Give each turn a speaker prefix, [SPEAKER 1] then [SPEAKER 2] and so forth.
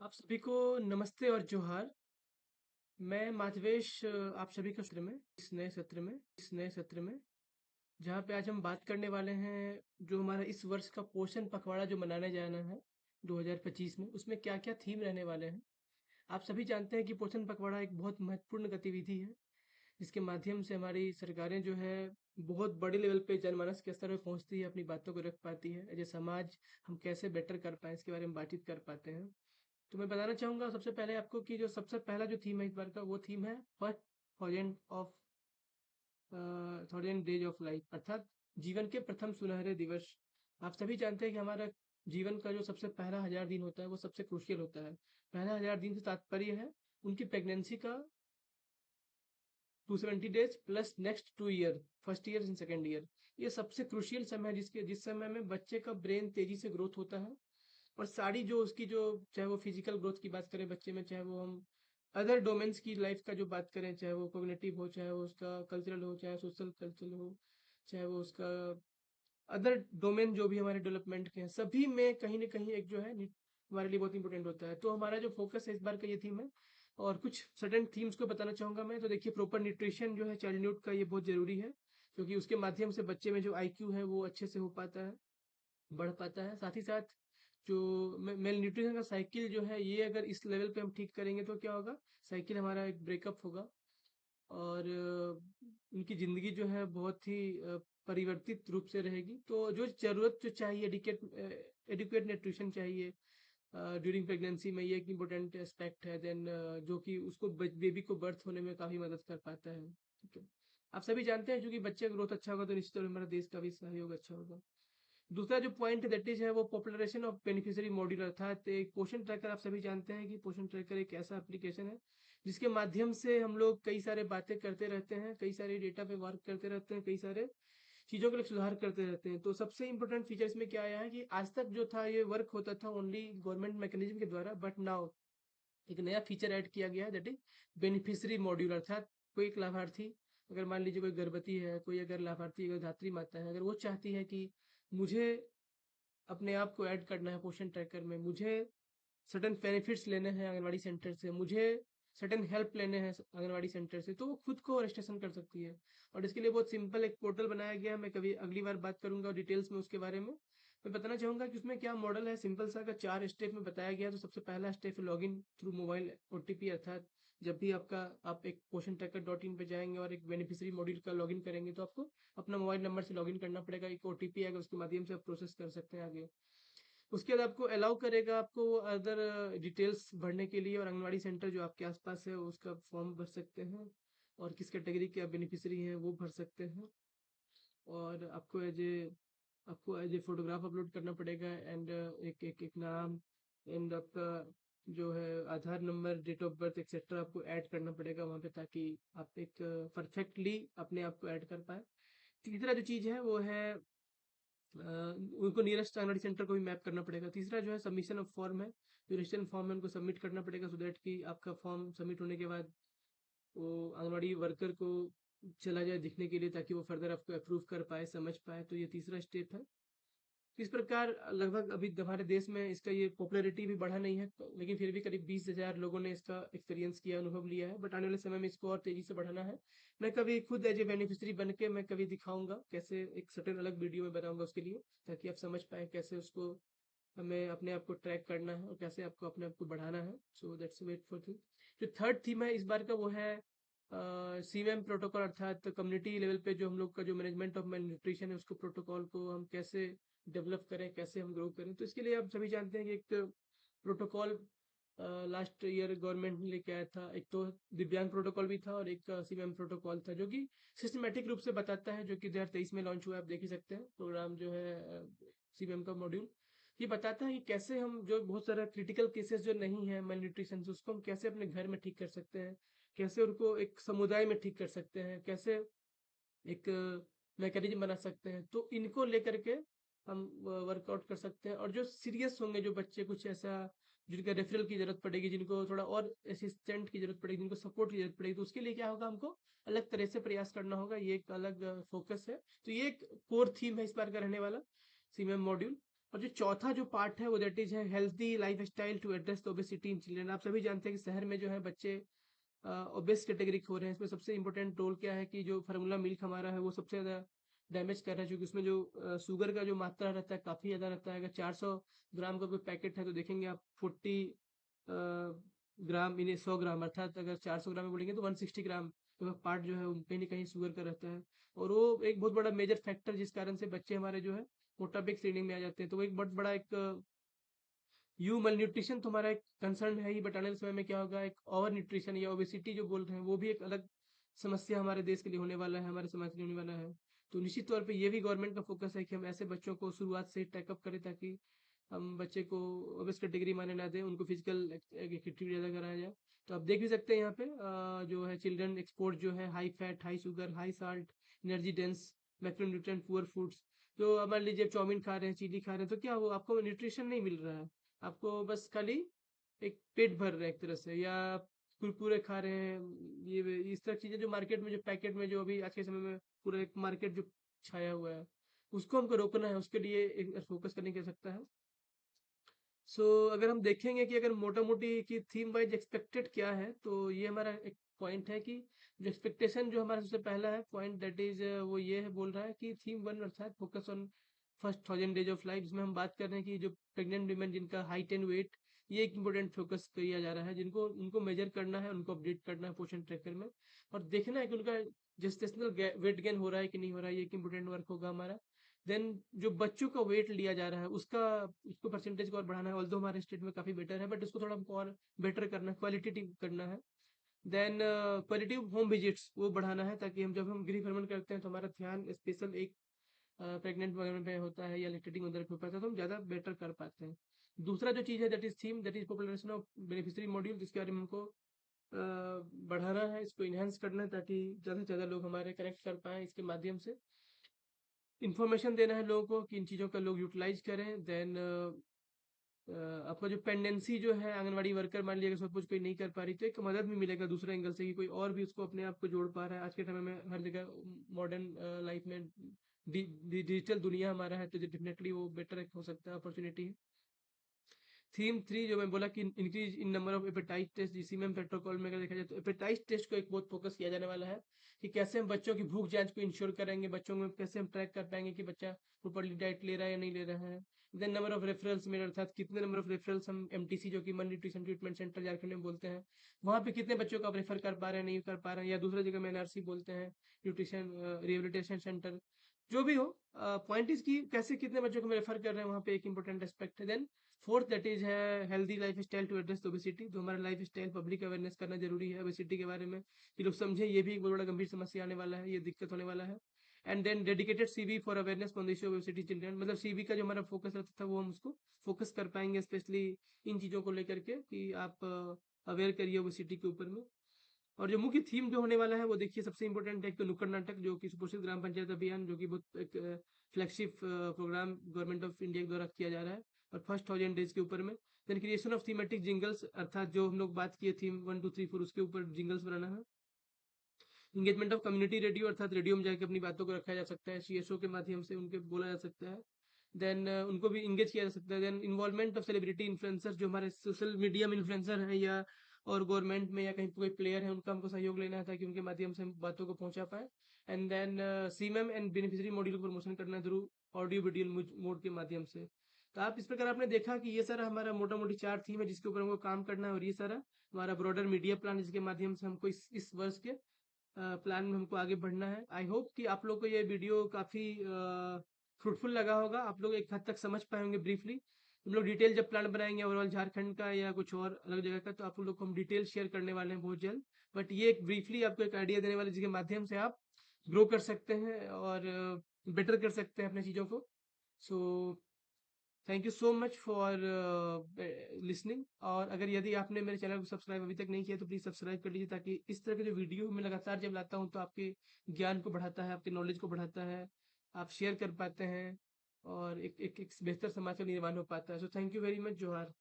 [SPEAKER 1] आप सभी को नमस्ते और जोहार। मैं माधवेश आप सभी का सत्र में इस नए सत्र में जहाँ पे आज हम बात करने वाले हैं जो हमारा इस वर्ष का पोषण पखवाड़ा जो मनाने जाना है 2025 में, उसमें क्या क्या थीम रहने वाले हैं। आप सभी जानते हैं कि पोषण पखवाड़ा एक बहुत महत्वपूर्ण गतिविधि है जिसके माध्यम से हमारी सरकारें जो है बहुत बड़े लेवल पे जनमानस के स्तर पे पहुंचती है, अपनी बातों को रख पाती है। एज ए समाज हम कैसे बेटर कर पाए इसके बारे में बातचीत कर पाते हैं। तो मैं बताना चाहूंगा सबसे पहले आपको कि जो सबसे पहला जो थीम है इस बार का, वो थीम है first thousand days of life, अर्थात जीवन के प्रथम सुनहरे दिवस। आप सभी जानते हैं कि हमारा जीवन का जो सबसे पहला 1000 दिन होता है वो सबसे क्रूशियल होता है। पहला 1000 दिन से तात्पर्य है उनकी प्रेगनेंसी का 270 days plus next 2 year, first year and second year. ये सबसे क्रूशियल समय है जिस समय में बच्चे का ब्रेन तेजी से ग्रोथ होता है। और सारी जो उसकी जो, चाहे वो फिजिकल ग्रोथ की बात करें बच्चे में, चाहे वो हम अदर डोमेन्स की लाइफ का जो बात करें, चाहे वो कोग्निटिव हो, चाहे वो उसका कल्चरल हो, चाहे सोशल कल्चरल हो, चाहे वो उसका अदर डोमेन जो भी हमारे डेवलपमेंट के हैं, सभी में कहीं ना कहीं एक जो है हमारे लिए बहुत इंपॉर्टेंट होता है। तो हमारा जो फोकस है इस बार का ये थीम है। और कुछ सडन थीम्स को बताना चाहूंगा मैं। तो देखिए, प्रॉपर न्यूट्रिशन जो है चाइल्डहुड का, ये बहुत जरूरी है क्योंकि उसके माध्यम से बच्चे में जो आईक्यू है वो अच्छे से हो पाता है, बढ़ पाता है। साथ ही साथ जो मेल न्यूट्रिशन का साइकिल जो है, ये अगर इस लेवल पे हम ठीक करेंगे तो क्या होगा, साइकिल हमारा एक ब्रेकअप होगा और उनकी ज़िंदगी जो है बहुत ही परिवर्तित रूप से रहेगी। तो जो ज़रूरत जो चाहिए, एडिक्वेट न्यूट्रिशन चाहिए ड्यूरिंग प्रेगनेंसी में, ये एक इम्पोर्टेंट एस्पेक्ट है। देन जो कि उसको बेबी को बर्थ होने में काफ़ी मदद कर पाता है। ठीक है, आप सभी जानते हैं, क्योंकि बच्चे का ग्रोथ अच्छा होगा तो निश्चित तौर पे हमारा देश का भी सहयोग अच्छा होगा। दूसरा जो पॉइंट दैट इज है वो पॉपुलराइजेशन ऑफ बेनिफिशियरी मॉड्यूल, अर्थात एक पोषण ट्रैकर। आप सभी जानते हैं कि पोषण ट्रैकर एक ऐसा एप्लीकेशन है जिसके माध्यम से हम लोग कई सारे बातें करते रहते हैं, कई सारे डेटा पे वर्क करते रहते हैं, कई सारे चीज़ों के लिए सुधार करते रहते हैं। तो सबसे इंपॉर्टेंट फीचर इसमें क्या आया है कि आज तक जो था ये वर्क होता था ओनली गवर्नमेंट मैकेनिज्म के द्वारा, बट नाउ एक नया फीचर ऐड किया गया है, दैट इज बेनिफिशियरी मॉड्यूल। अर्थात कोई एक लाभार्थी, अगर मान लीजिए कोई गर्भवती है, कोई अगर लाभार्थी, अगर धात्री माता है, अगर वो चाहती है कि मुझे अपने आप को ऐड करना है पोषण ट्रैकर में, मुझे सर्टेन बेनिफिट्स लेने हैं आंगनवाड़ी सेंटर से, मुझे सर्टेन हेल्प लेने हैं आंगनवाड़ी सेंटर से, तो वो खुद को रजिस्ट्रेशन कर सकती है। और इसके लिए बहुत सिंपल एक पोर्टल बनाया गया है। मैं कभी अगली बार बात करूंगा डिटेल्स में उसके बारे में। मैं बताना चाहूंगा कि उसमें क्या मॉडल है, सिंपल सा का 4 स्टेप में बताया गया है। तो सबसे पहला स्टेप है log in through mobile OTP, अर्थात जब भी आप एक पोषण ट्रैकर .in पे जाएंगे और एक बेनिफिशियरी मॉड्यूल का लॉगिन करेंगे तो आपको अपना मोबाइल नंबर से लॉगिन करना पड़ेगा। एक ओटीपी आएगा, उसके माध्यम से आप प्रोसेस कर सकते हैं आगे। उसके बाद आपको अलाउ करेगा आपको अदर डिटेल्स भरने के लिए, और आंगनवाड़ी सेंटर जो आपके आसपास है उसका फॉर्म भर सकते हैं, और किस कैटेगरी के आप बेनिफिशियरी हैं वो भर सकते हैं। और आपको एज ए फोटोग्राफ अपलोड करना पड़ेगा, एंड एक नाम, एंड आपका जो है Aadhaar number, date of birth etcetera आपको ऐड करना पड़ेगा वहाँ पे, ताकि आप एक परफेक्टली अपने आप को ऐड कर पाए। तीसरा जो चीज़ है वो है उनको नियरेस्ट आंगनवाड़ी सेंटर को भी मैप करना पड़ेगा। तीसरा जो है सबमिशन ऑफ फॉर्म है, जो रजिस्ट्रेशन फॉर्म है उनको सबमिट करना पड़ेगा, सो दैट कि आपका फॉर्म सबमिट होने के बाद वो आंगनवाड़ी वर्कर को चला जाए दिखने के लिए, ताकि वो फर्दर आपको अप्रूव कर पाए, समझ पाए। तो ये तीसरा स्टेप है। इस प्रकार लगभग अभी हमारे देश में इसका ये पॉपुलैरिटी भी बढ़ा नहीं है, लेकिन फिर भी करीब 20,000 लोगों ने इसका एक्सपीरियंस किया, अनुभव लिया है। बट आने वाले समय में इसको और तेजी से बढ़ाना है। मैं कभी खुद एज ए बेनिफिशियरी बन के मैं कभी दिखाऊंगा कैसे, एक सर्टेन अलग वीडियो में बनाऊंगा उसके लिए, ताकि आप समझ पाए कैसे उसको हमें अपने आप को ट्रैक करना है और कैसे आपको अपने आप को बढ़ाना है। So that's weight for thing. जो थर्ड थीम है इस बार का वो है सीएमएम प्रोटोकॉल, अर्थात कम्युनिटी लेवल पे जो हम लोग का जो मैनेजमेंट ऑफ मेल न्यूट्रिशन है उसको प्रोटोकॉल को हम कैसे डेवलप करें, कैसे हम ग्रो करें। तो इसके लिए आप सभी जानते हैं कि एक प्रोटोकॉल लास्ट ईयर गवर्नमेंट ने लेके आया था। एक तो दिव्यांग प्रोटोकॉल भी था और एक सीएमएम प्रोटोकॉल था, जो कि सिस्टमेटिक रूप से बताता है, जो कि 2023 में लॉन्च हुआ है। आप देख ही सकते हैं प्रोग्राम जो है सीएमएम का मॉड्यूल। ये बताता है कि कैसे हम जो बहुत सारा क्रिटिकल केसेस जो नहीं है मेल न्यूट्रिशन से, उसको हम कैसे अपने घर में ठीक कर सकते हैं, कैसे उनको एक समुदाय में ठीक कर सकते हैं, कैसे एक मैकेनिज्म बना सकते हैं। तो इनको लेकर के हम वर्कआउट कर सकते हैं। और जो सीरियस होंगे जो बच्चे, कुछ ऐसा जिनका रेफरल की जरूरत पड़ेगी, जिनको थोड़ा और असिस्टेंट की जरूरत पड़ेगी, जिनको सपोर्ट की जरूरत पड़ेगी, तो उसके लिए क्या होगा, हमको अलग तरह से प्रयास करना होगा। ये एक अलग फोकस है। तो ये एक कोर थीम है इस बार का रहने वाला सीएमएम मॉड्यूल। और जो चौथा जो पार्ट है वो दैट इज है healthy life style to address the obesity in children. आप सभी जानते हैं कि शहर में जो है बच्चे ओबेस कैटेगरी हो रहे हैं। इसमें सबसे इम्पोर्टेंट रोल क्या है कि जो फार्मूला मिल्क हमारा है वो सबसे ज़्यादा डैमेज कर रहा है, क्योंकि उसमें जो शुगर का जो मात्रा रहता है काफ़ी ज़्यादा रहता है। अगर 400 ग्राम का कोई पैकेट है तो देखेंगे आप 40 ग्राम इन्हें 100 ग्राम, अर्थात अगर 400 ग्राम में बोलेंगे तो 160 ग्राम तो पार्ट जो है वो कहीं ना कहीं शुगर का रहता है। और वो एक बहुत बड़ा मेजर फैक्टर जिस कारण से बच्चे हमारे जो है मोटापे की श्रेणी में आ जाते हैं। तो वो एक बहुत बड़ा एक यू मल न्यूट्रिशन तो हमारा एक कंसर्न है ही, बट आने वाले समय में क्या होगा, एक ओवर न्यूट्रिशन या ओबेसिटी जो बोल रहे हैं वो भी एक अलग समस्या हमारे देश के लिए होने वाला है, हमारे समाज के लिए होने वाला है। तो निश्चित तौर पे ये भी गवर्नमेंट का फोकस है कि हम ऐसे बच्चों को शुरुआत से टैकअप करें ताकि हम बच्चे को ओबेस कैटेगरी माने ना दें, उनको फिजिकल एक्टिविटी ज़्यादा कराया जाए। तो आप देख भी सकते हैं यहाँ पे जो है चिल्ड्रन एक्सपोर्ट जो है high fat, high sugar, high salt, energy dense, macronutrient poor foods. जो अब मान लीजिए चाउमीन खा रहे हैं, चिली खा रहे हैं, तो क्या वो आपको न्यूट्रिशन नहीं मिल रहा है, आपको बस खाली एक पेट भर रहा है एक तरह से, या कुरकुरे खा रहे हैं, ये इस तरह चीजें जो मार्केट में जो पैकेट में जो अभी आज के समय में पूरा एक मार्केट जो छाया हुआ है उसको हमको रोकना है। उसके लिए एक फोकस करने की आवश्यकता है। सो अगर हम देखेंगे कि अगर मोटा मोटी की थीम वाइज एक्सपेक्टेड क्या है, तो ये हमारा एक पॉइंट है कि जो एक्सपेक्टेशन जो हमारा सबसे पहला है पॉइंट दैट इज वो ये है, बोल रहा है कि थीम वन अर्थात focus on first 1000 days of life, जिसमें हम बात कर रहे हैं कि जो प्रेग्नेंट वुमेन जिनका हाइट एंड वेट, ये एक इम्पोर्टेंट फोकस किया जा रहा है, जिनको उनको मेजर करना है, उनको अपडेट करना है पोषण ट्रैकर में, और देखना है कि उनका जेस्टेशनल वेट गेन हो रहा है कि नहीं हो रहा है। ये एक इम्पोर्टेंट वर्क होगा हमारा। देन जो बच्चों का वेट लिया जा रहा है उसका उसको परसेंटेज को और बढ़ाना है, ऑल्दो हमारे स्टेट में काफी बेटर है, बट इसको थोड़ा हमको और बेटर करना है, क्वालिटेटिव करना है। देन क्वालिटिव होम विजिट्स वो बढ़ाना है, ताकि हम जब हम गृह भ्रमण करते हैं तो हमारा ध्यान स्पेशल एक प्रेग्नेंट वगैरह पे होता है या लेक्टेटिंग मदर पे होता है, तो हम ज़्यादा बेटर कर पाते हैं। दूसरा जो चीज़ है that is theme that is population of beneficiary module, जिसके बारे में हमको बढ़ाना है, इसको इन्हेंस करना है ताकि ज़्यादा से ज़्यादा लोग हमारे कनेक्ट कर पाएँ इसके माध्यम से। इन्फॉर्मेशन देना है लोगों को कि इन चीज़ों का लोग यूटिलाइज करें। देन आपका जो पेंडेंसी जो है आंगनवाड़ी वर्कर, मान लिया अगर सपोज कोई नहीं कर पा रही तो एक मदद भी मिलेगा दूसरे एंगल से कि कोई और भी उसको अपने आप को जोड़ पा रहा है। आज के समय में हर जगह मॉडर्न लाइफ में डिजिटल दुनिया हमारा है, तो डेफिनेटली वो बेटर हो सकता है, अपॉर्चुनिटी है। थीम थ्री जो मैं बोला कि increase in number of appetite test, इसी में हम प्रोटोकॉल में अगर देखा जाए तो एपेटाइट टेस्ट को एक बहुत फोकस किया जाने वाला है कि कैसे हम बच्चों की भूख जांच को इंश्योर करेंगे, बच्चों में कैसे हम ट्रैक कर पाएंगे कि बच्चा प्रॉपरली डाइट ले रहा है या नहीं ले रहा है। देन नंबर ऑफ रेफरल्स में, अर्थात कितने नंबर ऑफ रेफरल्स हम एमटीसी जो कि मन न्यूट्रिशन ट्रीटमेंट सेंटर झारखंड में बोलते हैं, वहाँ पे कितने बच्चों को आप रेफर कर पा रहे हैं, नहीं कर पा रहे हैं, या दूसरी जगह में एनआरसी बोलते हैं, न्यूट्रिशन रिहेबिलिटेशन सेंटर, जो भी हो। पॉइंट इज की कैसे कितने बच्चों को हम रेफर कर रहे हैं, वहाँ पे एक इंपॉर्टेंट एस्पेक्ट है। देन फोर्थ दैट इज है healthy life style to address obesity, तो हमारा लाइफ स्टाइल पब्लिक अवेयरनेस करना जरूरी है ओबेसिटी के बारे में, कि लोग समझे ये भी एक बहुत बड़ा गंभीर समस्या आने वाला है, ये दिक्कत होने वाला है। And then dedicated CV for awareness on the issue of obesity children, मतलब सीवी का जो हमारा फोकस रहता था वो हम उसको फोकस कर पाएंगे, स्पेशली इन चीज़ों को लेकर के कि आप अवेयर करिए ओबेसिटी के ऊपर में। और जो मुख्य थीम जो होने वाला है वो देखिए सबसे इम्पोर्टेंट है, एक तो नुक्कड़ नाटक जो कि सुपोषित ग्राम पंचायत अभियान, जो कि बहुत एक flagship program government of India के द्वारा किया जा रहा है, और फर्स्ट 1000 डेज के ऊपर में। Then creation of thematic jingles, अर्थात जो हम लोग बात किए थीम 1 2 3 4 उसके ऊपर जिंगल्स बनाना है। इंगेजमेंट ऑफ कम्युनिटी रेडियो, अर्थात रेडियो में जाकर अपनी बातों को रखा जा सकता है, सीएसओ के माध्यम से उनके बोला जा सकता है। देन उनको भी इंगेज किया जा सकता है। Then involvement of celebrity influencer, जो हमारे सोशल मीडिया में इन्फ्लुएंसर हैं या और गवर्नमेंट में या कहीं कोई प्लेयर है, उनका हमको सहयोग लेना है ताकि उनके माध्यम से हम बातों को पहुंचा पाए। And then CMM and beneficiary module को प्रमोशन करना थ्रू ऑडियो वीडियो मोड के माध्यम से। तो आप इस प्रकार आपने देखा कि ये सारा हमारा मोटा मोटी 4 थीम है जिसके ऊपर हमको काम करना है, और ये सारा हमारा ब्रॉडर मीडिया प्लान जिसके माध्यम से हमको इस वर्ष के प्लान में हमको आगे बढ़ना है। आई होप कि आप लोग को ये वीडियो काफ़ी फ्रूटफुल लगा होगा, आप लोग एक हद तक समझ पाए होंगे ब्रीफली। हम लोग डिटेल जब प्लान बनाएंगे ओवरऑल झारखंड का या कुछ और अलग जगह का, तो आप लोग को हम डिटेल शेयर करने वाले हैं बहुत जल्द। बट ये एक ब्रीफली आपको एक आइडिया देने वाले जिसके माध्यम से आप ग्रो कर सकते हैं और बेटर कर सकते हैं अपने चीज़ों को। So thank you so much for listening. और अगर यदि आपने मेरे चैनल को सब्सक्राइब अभी तक नहीं किया तो प्लीज़ सब्सक्राइब कर लीजिए, ताकि इस तरह के जो वीडियो मैं लगातार जब लाता हूँ तो आपके ज्ञान को बढ़ाता है, आपके नॉलेज को बढ़ाता है, आप शेयर कर पाते हैं, और एक बेहतर समाज का निर्माण हो पाता है। So thank you very much. जोहार।